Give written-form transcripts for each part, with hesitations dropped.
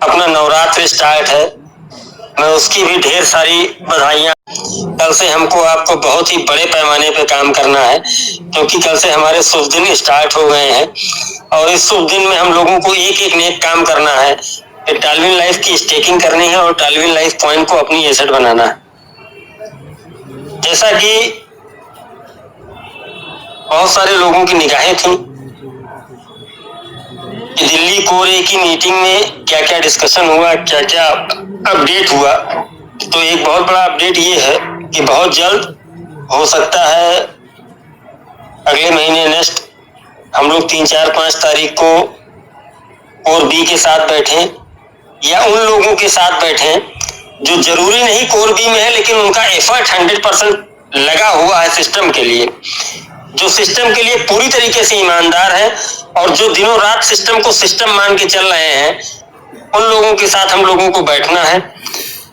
अपना नवरात्र स्टार्ट है, मैं उसकी भी ढेर सारी बधाइयाँ। कल से हमको आपको बहुत ही बड़े पैमाने पे काम करना है, क्योंकि कल से हमारे शुभ दिन स्टार्ट हो गए हैं और इस शुभ दिन में हम लोगों को एक एक नेक काम करना है। टालविन लाइफ की स्टेकिंग करनी है और टालविन लाइफ पॉइंट को अपनी एसेट बनाना है। जैसा कि बहुत सारे लोगों की निगाहें थी कि दिल्ली कोर ए की मीटिंग में क्या क्या डिस्कशन हुआ, क्या क्या अपडेट हुआ, तो एक बहुत बड़ा अपडेट ये है कि बहुत जल्द हो सकता है अगले महीने नेक्स्ट हम लोग 3, 4, 5 तारीख को कोर बी के साथ बैठे या उन लोगों के साथ बैठे जो जरूरी नहीं कोर बी में है, लेकिन उनका एफर्ट 100% लगा हुआ है सिस्टम के लिए, जो सिस्टम के लिए पूरी तरीके से ईमानदार है और जो दिनों रात सिस्टम को सिस्टम मान के चल रहे हैं, उन लोगों के साथ हम लोगों को बैठना है,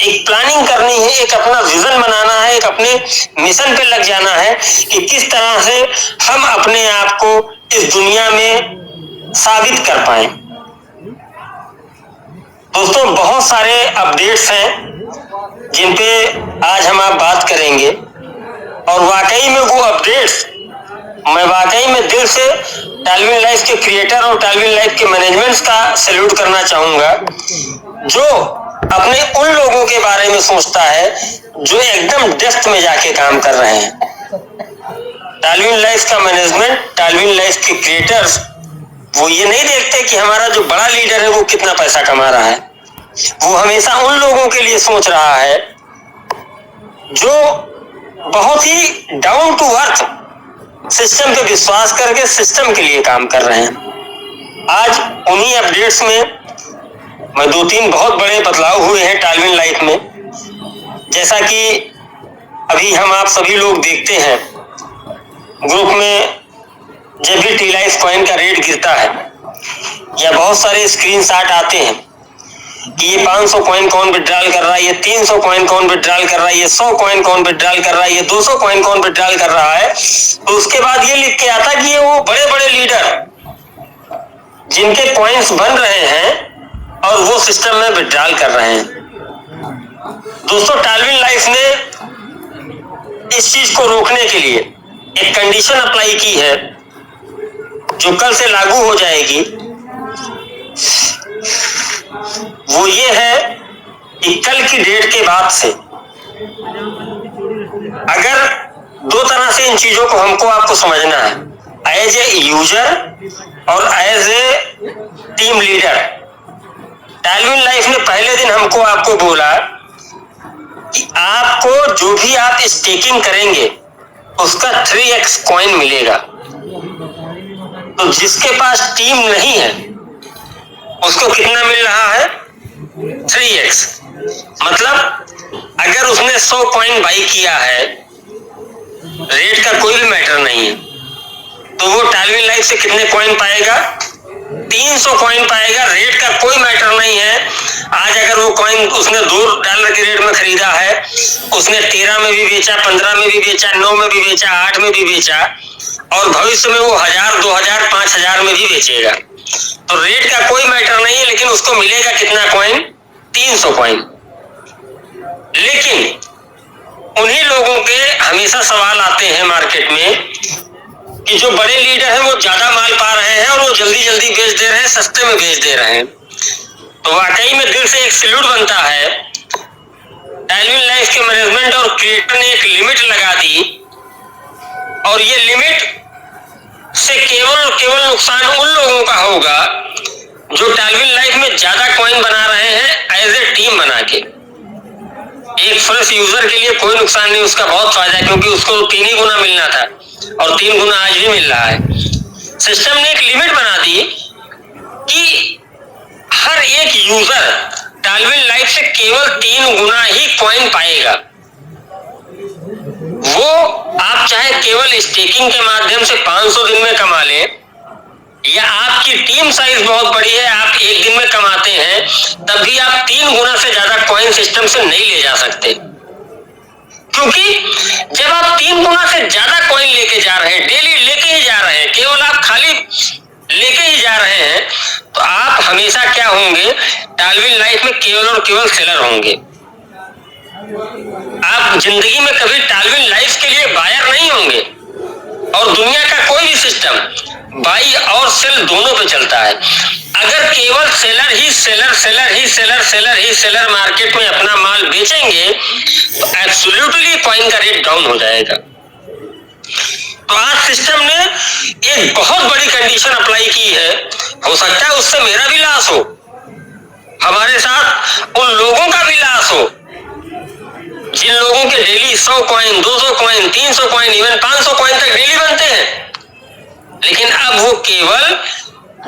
एक प्लानिंग करनी है, एक अपना विजन बनाना है, एक अपने मिशन पे लग जाना है कि किस तरह से हम अपने आप को इस दुनिया में साबित कर पाए। दोस्तों, बहुत सारे अपडेट्स हैं जिन पे आज हम आप बात करेंगे और वाकई में वो अपडेट्स मैं वाकई में दिल से टालविन लाइफ के क्रिएटर और टालविन लाइफ के मैनेजमेंट्स का सैल्यूट करना चाहूंगा, जो अपने उन लोगों के बारे में सोचता है जो एकदम डेप्थ में जाके काम कर रहे हैं। टालविन लाइफ का मैनेजमेंट, टालविन लाइफ के क्रिएटर्स, वो ये नहीं देखते कि हमारा जो बड़ा लीडर है वो कितना पैसा कमा रहा है। वो हमेशा उन लोगों के लिए सोच रहा है जो बहुत ही डाउन टू अर्थ सिस्टम पे विश्वास करके सिस्टम के लिए काम कर रहे हैं। आज उन्हीं अपडेट्स में 2-3 बहुत बड़े बदलाव हुए हैं टालविन लाइफ में। जैसा कि अभी हम आप सभी लोग देखते हैं ग्रुप में, जब भी टी लाइफ कॉइन का रेट गिरता है या बहुत सारे स्क्रीनशॉट आते हैं कि ये 500 कॉइन कौन विड्रॉल कर रहा है, ये 300 कॉइन कौन विड्रॉल कर रहा है, ये 100 कॉइन कौन विड्रॉल कर रहा है, ये 200 कॉइन कौन विड्रॉल कर रहा है, तो उसके बाद ये लिख के आता कि ये वो बड़े बड़े लीडर जिनके कॉइन्स बन रहे हैं और वो सिस्टम में विड्रॉल कर रहे हैं। दोस्तों, टालविन लाइफ ने इस चीज को रोकने के लिए एक कंडीशन अप्लाई की है जो कल से लागू हो जाएगी। वो ये है कि कल की डेट के बाद से अगर 2 तरह से इन चीजों को हमको आपको समझना है, एज ए यूजर और एज ए टीम लीडर। टालविन लाइफ ने पहले दिन हमको आपको बोला कि आपको जो भी आप स्टेकिंग करेंगे उसका 3x कॉइन मिलेगा। तो जिसके पास टीम नहीं है उसको कितना मिल रहा है? 3x। मतलब अगर उसने 100 कॉइन बाई किया है, रेट का कोई भी मैटर नहीं है, तो वो टालविन लाइफ से कितने कॉइन पाएगा? 300 कॉइन पाएगा। रेट का कोई मैटर नहीं है। आज अगर वो कॉइन उसने $2 के रेट में खरीदा है, उसने 13 में भी बेचा, 15 में भी बेचा, 9 में भी बेचा, 8 में भी बेचा और भविष्य में वो 1000, 2000, 5000 में भी बेचेगा। तो रेट का कोई मैटर नहीं है, लेकिन उसको मिलेगा कितना कॉइन? 300 कॉइन। लेकिन उन्हीं लोगों के हमेशा सवाल आते हैं मार्केट में कि जो बड़े लीडर हैं वो ज्यादा माल पा रहे हैं और वो जल्दी जल्दी बेच दे रहे हैं, सस्ते में बेच दे रहे हैं। तो वाकई में दिल से एक सैल्यूट बनता है। टालविन लाइफ के मैनेजमेंट और क्रिएटर ने एक लिमिट लगा दी और ये लिमिट से केवल नुकसान उन लोगों का होगा जो टालविन लाइफ में ज्यादा कॉइन बना रहे हैं एज ए टीम बना के। एक फ्रेश यूजर के लिए कोई नुकसान नहीं, उसका बहुत फायदा है, क्योंकि उसको 3 ही गुना मिलना था और 3 गुना आज भी मिल रहा है। सिस्टम ने एक लिमिट बना दी कि हर एक यूजर टालविन लाइफ से केवल 3 गुना ही कॉइन पाएगा। वो आप चाहे केवल स्टेकिंग के माध्यम से 500 दिन में कमा लें, या आपकी टीम साइज बहुत बड़ी है, आप एक दिन में कमाते हैं, तब भी आप 3 गुना से ज्यादा कॉइन सिस्टम से नहीं ले जा सकते। क्योंकि जब आप 3 गुना से ज्यादा कॉइन लेके जा रहे हैं, डेली लेके ही जा रहे हैं, केवल आप खाली लेके ही जा रहे हैं, तो आप हमेशा क्या होंगे, टालविन लाइफ में केवल और केवल सेलर होंगे। आप जिंदगी में कभी टालविन लाइफ के लिए बायर नहीं होंगे। और दुनिया का कोई भी सिस्टम बाई और सेल दोनों पे चलता है। अगर केवल सेलर ही सेलर सेलर ही सेलर सेलर ही सेलर मार्केट में अपना माल बेचेंगे तो एब्सोल्युटली कॉइन का रेट डाउन हो जाएगा। तो आज सिस्टम ने एक बहुत बड़ी कंडीशन अप्लाई की है, हो सकता है उससे मेरा भी लॉस हो, हमारे साथ उन लोगों का भी लॉस हो जिन लोगों के daily 100 coin, 200 coin, 300 coin, even 500 coin तक डेली बनते हैं। लेकिन अब वो केवल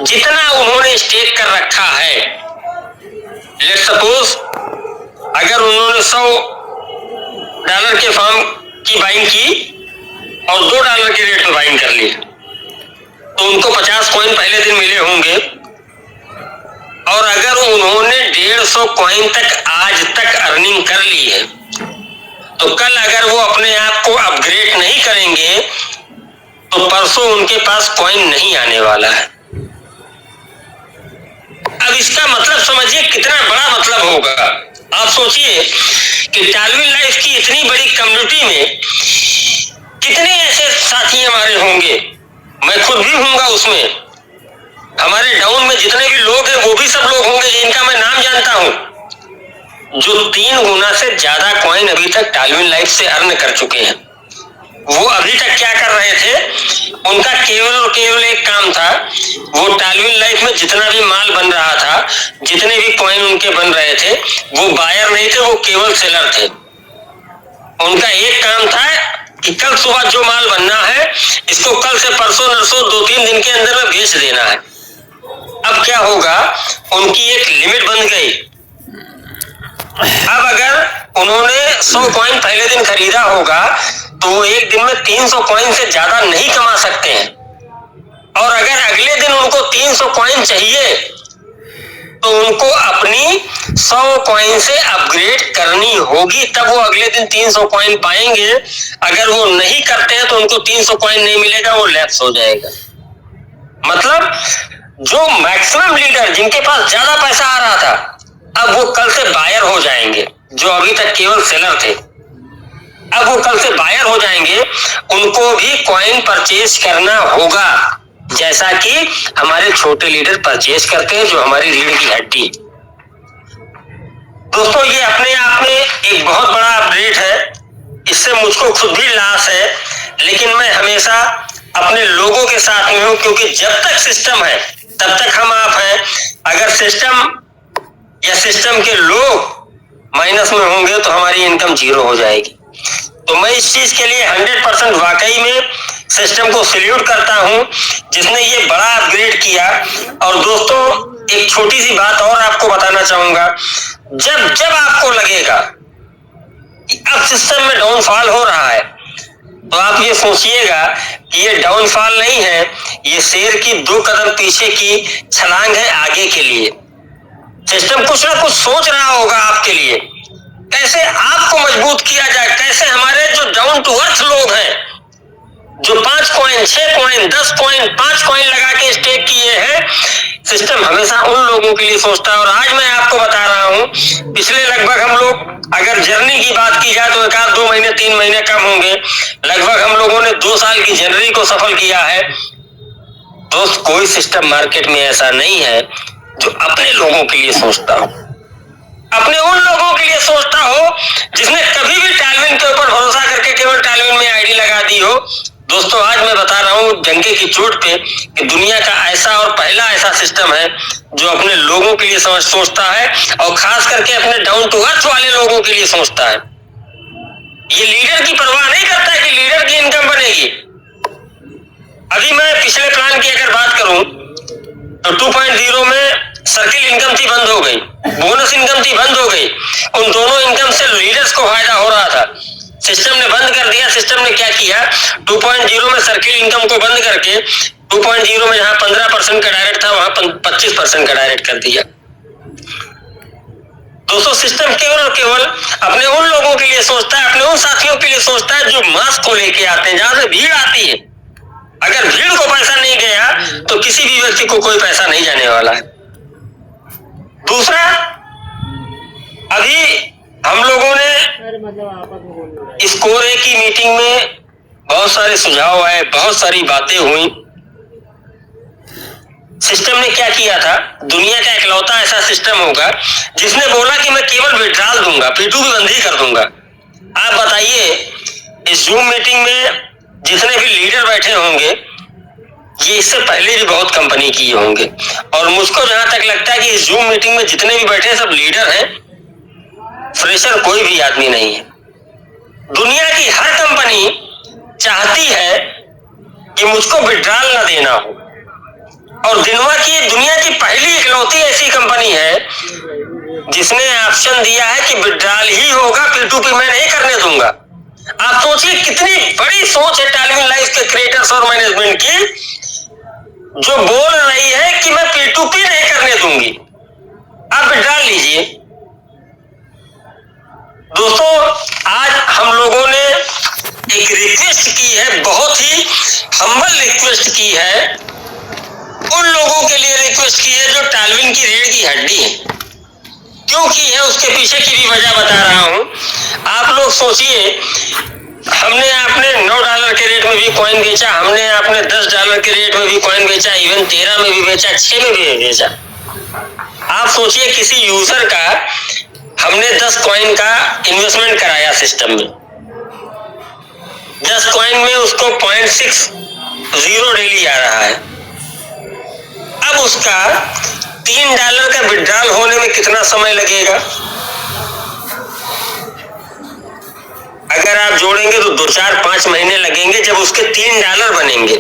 जितना उन्होंने स्टेक कर रखा है, लेट्स सपोज अगर उन्होंने $100 के फॉर्म की बाइंग की और $2 के रेट पे बाइंग कर ली, तो उनको 50 कॉइन पहले दिन मिले होंगे। और अगर उन्होंने 150 कॉइन तक आज तक अर्निंग कर ली है, तो कल अगर वो अपने आप को अपग्रेड नहीं करेंगे तो परसों उनके पास कॉइन नहीं आने वाला है। अब इसका मतलब समझिए कितना बड़ा मतलब होगा। आप सोचिए कि टालविन लाइफ की इतनी बड़ी कम्युनिटी में कितने ऐसे साथी हमारे होंगे, मैं खुद भी हूंगा उसमें, हमारे डाउन में जितने भी लोग हैं वो भी सब लोग होंगे जिनका मैं नाम जानता हूं, जो 3 गुना से ज्यादा कॉइन अभी तक टालविन लाइफ से अर्न कर चुके हैं। वो अभी तक क्या कर रहे थे, उनका केवल और केवल एक काम था, वो टालविन लाइफ में जितना भी माल बन रहा था, जितने भी कॉइन उनके बन रहे थे, वो बायर नहीं थे, वो केवल सेलर थे। उनका एक काम था कि कल सुबह जो माल बनना है इसको कल से परसों नरसों 2-3 दिन के अंदर में बेच देना है। अब क्या होगा, उनकी एक लिमिट बन गई। अब अगर उन्होंने 100 कॉइन पहले दिन खरीदा होगा तो वो एक दिन में 300 कॉइन से ज्यादा नहीं कमा सकते हैं। और अगर अगले दिन उनको 300 कॉइन चाहिए तो उनको अपनी 100 कॉइन से अपग्रेड करनी होगी, तब वो अगले दिन 300 कॉइन पाएंगे। अगर वो नहीं करते हैं तो उनको 300 कॉइन नहीं मिलेगा, वो लैप्स हो जाएगा। मतलब जो मैक्सिमम लीडर जिनके पास ज्यादा पैसा आ रहा था, अब वो कल से बायर हो जाएंगे। जो अभी तक केवल सेलर थे, अब वो कल से बायर हो जाएंगे। उनको भी कॉइन परचेज करना होगा, जैसा कि हमारे छोटे लीडर परचेज करते हैं, जो हमारी रीढ़ की हड्डी। दोस्तों, ये अपने आप में एक बहुत बड़ा अपडेट है, इससे मुझको खुद भी लॉस है, लेकिन मैं हमेशा अपने लोगों के साथ में हूं, क्योंकि जब तक सिस्टम है तब तक हम आप हैं। अगर सिस्टम या सिस्टम के लोग माइनस में होंगे तो हमारी इनकम 0 हो जाएगी। तो मैं इस चीज के लिए 100% वाकई में सिस्टम को सैल्यूट करता हूं, जिसने ये बड़ा अपग्रेड किया। और दोस्तों, एक छोटी सी बात और आपको बताना चाहूंगा, जब जब आपको लगेगा कि अब सिस्टम में डाउनफॉल हो रहा है, तो आप ये सोचिएगा कि ये डाउनफॉल नहीं है, ये शेर की 2 कदम पीछे की छलांग है आगे के लिए। सिस्टम कुछ ना कुछ सोच रहा होगा आपके लिए, कैसे आपको मजबूत किया जाए, कैसे हमारे जो डाउन टू अर्थ लोग हैं, जो 5 कॉइन, 6 कॉइन, 10 कॉइन, 5 कॉइन लगा के स्टेक किए हैं, सिस्टम हमेशा उन लोगों के लिए सोचता है। और आज मैं आपको बता रहा हूं, पिछले लगभग हम लोग अगर जर्नी की बात की जाए तो 1-2 महीने 3 महीने कम होंगे, लगभग हम लोगों ने 2 साल की जर्नी को सफल किया है। दोस्त, कोई सिस्टम मार्केट में ऐसा नहीं है जो अपने लोगों के लिए सोचता हो, अपने उन लोगों के लिए सोचता हो जिसने कभी भी टालविन के ऊपर भरोसा करके केवल टालविन में आईडी लगा दी हो। दोस्तों, आज मैं बता रहा हूं डंके की चोट पे कि दुनिया का ऐसा और पहला ऐसा सिस्टम है जो अपने लोगों के लिए सोचता है, और खास करके अपने डाउन टू अर्थ वाले लोगों के लिए सोचता है। ये लीडर की परवाह नहीं करता है कि लीडर की इनकम बनेगी। अभी मैं पिछले प्लान की अगर बात करूं तो 2.0 में सर्किल इनकम थी, बंद हो गई, बोनस इनकम थी, बंद हो गई। उन दोनों इनकम से लीडर्स को फायदा हो रहा था, सिस्टम ने बंद कर दिया। सिस्टम ने क्या किया, 2.0 में सर्किल इनकम को बंद करके 2.0 में जहां 15% का डायरेक्ट था वहां 25% का डायरेक्ट कर दिया। दोस्तों, सिस्टम केवल और केवल अपने उन लोगों के लिए सोचता है, अपने उन साथियों के लिए सोचता है जो मास को लेके आते हैं, जहां से भीड़ आती है। अगर भीड़ को पैसा नहीं गया तो किसी भी व्यक्ति को कोई पैसा नहीं जाने वाला है। दूसरा, अभी हम लोगों ने स्कोर ए की मीटिंग में बहुत सारे सुझाव आए, बहुत सारी बातें हुई। सिस्टम ने क्या किया था, दुनिया का इकलौता ऐसा सिस्टम होगा जिसने बोला कि मैं केवल विड्रॉल दूंगा, P2P बंद ही कर दूंगा। आप बताइए, इस जूम मीटिंग में जितने भी लीडर बैठे होंगे, ये इससे पहले भी बहुत कंपनी किए होंगे, और मुझको जहां तक लगता है कि इस जूम मीटिंग में जितने भी बैठे सब लीडर हैं, फ्रेशर कोई भी आदमी नहीं है। दुनिया की हर कंपनी चाहती है कि मुझको विड्रॉल ना देना हो, और दुनिया की पहली इकलौती ऐसी कंपनी है जिसने ऑप्शन दिया है कि विड्रॉल ही होगा, P2P मैं नहीं करने दूंगा। आप सोचिए कितनी बड़ी सोच है टालविन लाइफ के क्रिएटर्स और मैनेजमेंट की, जो बोल रही है कि मैं P2P नहीं करने दूंगी, आप विड्रॉल लीजिए। दोस्तों, आज हम लोगों ने एक रिक्वेस्ट की है, बहुत ही हम्बल रिक्वेस्ट की है, उन लोगों के लिए रिक्वेस्ट की है जो टालविन की रीढ़ की हड्डी है। क्यों की है, उसके पीछे की भी वजह बता रहा हूं। आप लोग सोचिए, हमने आपने $9 के रेट में भी कॉइन बेचा, हमने आपने $10 के रेट में भी कॉइन बेचा, इवन 13 में भी बेचा, 6 में भी बेचा। आप सोचिए, किसी यूजर का हमने 10 कॉइन का इन्वेस्टमेंट कराया सिस्टम में, 10 कॉइन में उसको 0.60 डेली आ रहा है। अब उसका $3 का विड्रॉल होने में कितना समय लगेगा? अगर आप जोड़ेंगे तो 2, 4, 5 महीने लगेंगे जब उसके $3 बनेंगे।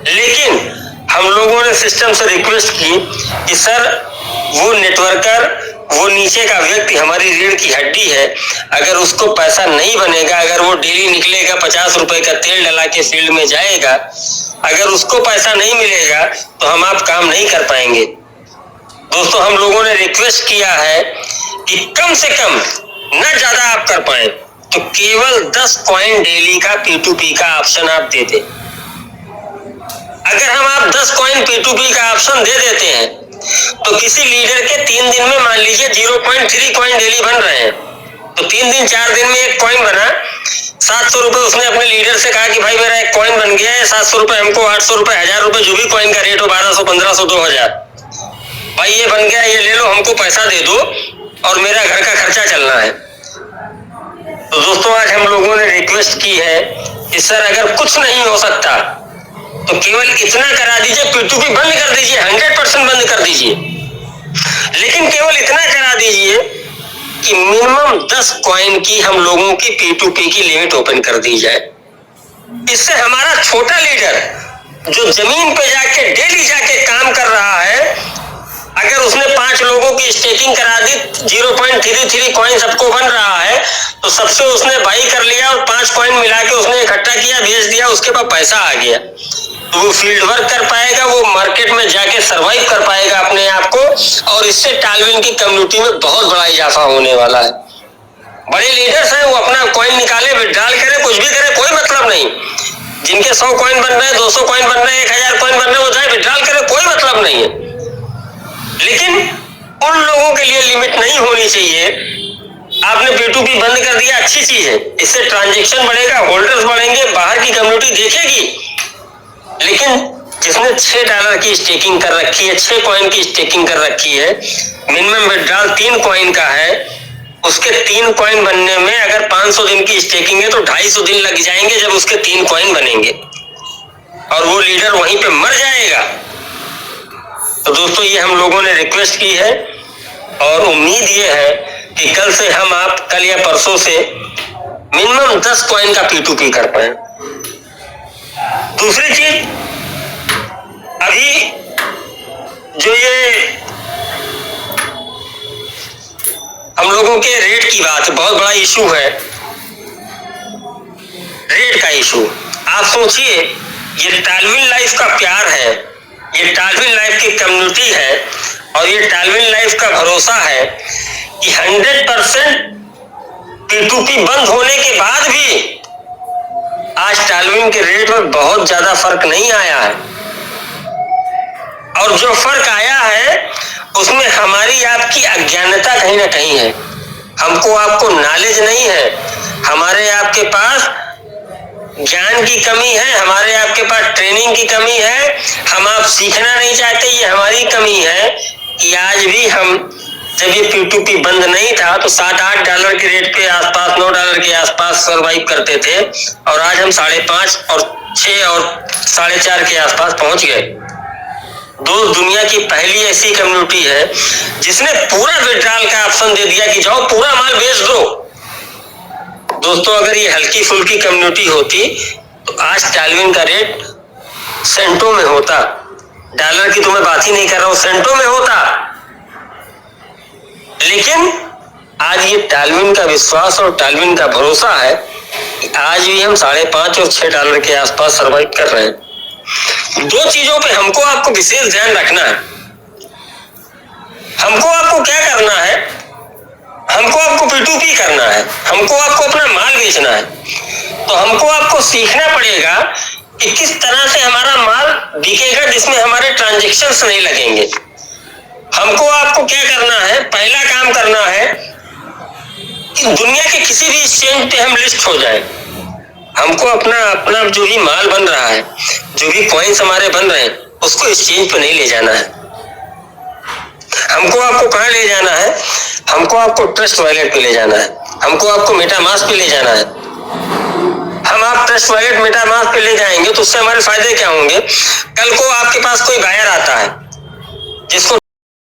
लेकिन हम लोगों ने सिस्टम से रिक्वेस्ट की कि सर, वो नेटवर्कर, वो नीचे का व्यक्ति हमारी रीढ़ की हड्डी है, अगर उसको पैसा नहीं बनेगा, अगर वो डेली निकलेगा 50 रुपए का तेल डला के फील्ड में जाएगा, अगर उसको पैसा नहीं मिलेगा तो हम आप काम नहीं कर पाएंगे। दोस्तों, हम लोगों ने रिक्वेस्ट किया है कि कम से कम, न ज्यादा आप कर पाए तो केवल 10 कॉइन डेली का P2P का ऑप्शन आप दे दें। अगर हम आप 10 कॉइन P2P का ऑप्शन दे देते हैं तो किसी लीडर के 3 दिन में मान लीजिए 0.3 कॉइन डेली बन रहे हैं, तो 3 दिन 4 दिन में एक कॉइन बना, 700 रुपए उसने अपने लीडर से कहा कि भाई मेरा एक कॉइन बन गया है, 700 रुपए हमको, 800 रुपए, 1000 रुपए, जो भी कॉइन का रेट हो, 1200, 1500, 2000, भाई ये बन गया, ये ले लो, हमको पैसा दे दो और मेरा घर का खर्चा चलना है। तो दोस्तों, आज हम लोगों ने रिक्वेस्ट की है कि सर, अगर कुछ नहीं हो सकता तो केवल इतना करा दीजिए, P2P बंद कर दीजिए, 100% बंद कर दीजिए, लेकिन केवल इतना करा दीजिए कि मिनिमम 10 कॉइन की हम लोगों की P2P की लिमिट ओपन कर दी जाए। इससे हमारा छोटा लीडर जो जमीन पे जाके डेली जाके काम कर रहा है, अगर उसने 5 लोगों की स्टेकिंग करा दी, 0.33 कॉइन सबको बन रहा है, तो सबसे उसने बाई कर लिया और 5 कॉइन मिला के उसने इकट्ठा किया, भेज दिया, उसके पास पैसा आ गया, तो वो फील्ड वर्क कर पाएगा, वो मार्केट में जाके सरवाइव कर पाएगा अपने आप को, और इससे टालविन की कम्युनिटी में बहुत बड़ा इजाफा होने वाला है। बड़े लीडर्स हैं, वो अपना कॉइन निकाले, विड्रॉल करे, कुछ भी करे, कोई मतलब नहीं। जिनके 100 कॉइन बन रहे हैं, 200 कॉइन बन रहे हैं, 1000 कॉइन बन रहे हैं, वो जाए विड्रॉल करे, कोई मतलब नहीं है। लेकिन उन लोगों के लिए लिमिट नहीं होनी चाहिए। आपने P2P बंद कर दिया, अच्छी चीज है, इससे ट्रांजैक्शन बढ़ेगा, होल्डर्स बढ़ेंगे, बाहर की कम्युनिटी देखेगी। लेकिन जिसने $6 की स्टेकिंग कर रखी है, 6 कॉइन की स्टेकिंग कर रखी है, मिनिमम विड्रॉल 3 कॉइन का है, उसके 3 कॉइन बनने में अगर 500 दिन की स्टेकिंग है तो 250 दिन लग जाएंगे जब उसके 3 कॉइन बनेंगे, और वो लीडर वहीं पे मर जाएगा। तो दोस्तों, ये हम लोगों ने रिक्वेस्ट की है, और उम्मीद ये है कि कल से हम आप, कल या परसों से मिनिमम 10 कॉइन का P2P कर पाए। दूसरी चीज, अभी जो ये हम लोगों के रेट की बात है, बहुत बड़ा इशू है, रेट का इशू। आप सोचिए, ये टालविन लाइफ का प्यार है, ये टालविन लाइफ की कम्युनिटी है, और ये टालविन लाइफ का भरोसा है कि 100% P2P बंद होने के बाद भी आज टालविन के रेट में बहुत ज्यादा फर्क नहीं आया है, और जो फर्क आया है उसमें हमारी आपकी अज्ञानता कहीं ना कहीं है। हमको आपको नॉलेज नहीं है, हमारे आपके पास ज्ञान की कमी है, हमारे आपके पास ट्रेनिंग की कमी है, हम आप सीखना नहीं चाहते, ये हमारी कमी है कि आज भी हम, जब ये P2P बंद नहीं था तो $7-8 के रेट के आसपास, $9 के आसपास सरवाइव करते थे, और आज हम 5.5 और 6 और 4.5 के आसपास पहुंच गए। दोस्त, दुनिया की पहली ऐसी कम्युनिटी है जिसने पूरा विड्रॉल का ऑप्शन दे दिया कि जाओ पूरा माल बेच दो। दोस्तों, अगर ये हल्की फुल्की कम्युनिटी होती तो आज टालविन का रेट सेंटों में होता। डॉलर की तो मैं बात ही नहीं कर रहा हूं, सेंटों में होता। लेकिन आज ये टालविन का विश्वास और टालविन का भरोसा है कि आज भी हम $5.5 और $6 के आसपास सर्वाइव कर रहे हैं। दो चीजों पे हमको आपको विशेष ध्यान रखना है। हमको आपको क्या करना है? हमको आपको P2P करना है, हमको आपको अपना माल बेचना है। तो हमको आपको सीखना पड़ेगा कि किस तरह से हमारा माल बिकेगा जिसमें हमारे ट्रांजैक्शंस नहीं लगेंगे। हमको आपको क्या करना है? पहला काम करना है कि दुनिया के किसी भी एक्सचेंज पे हम लिस्ट हो जाए। हमको अपना जो भी माल बन रहा है, जो भी कॉइन्स हमारे बन रहे हैं, उसको एक्सचेंज पे नहीं ले जाना है। हमको आपको कहाँ ले जाना है? हमको आपको ट्रस्ट वॉलेट पे ले जाना है, हमको आपको मेटामास्क पे ले जाना है। हम आप ट्रस्ट वॉलेट, मेटामास्क पे ले जाएंगे तो उससे हमारे फायदे क्या होंगे? कल को आपके पास कोई बायर आता है जिसको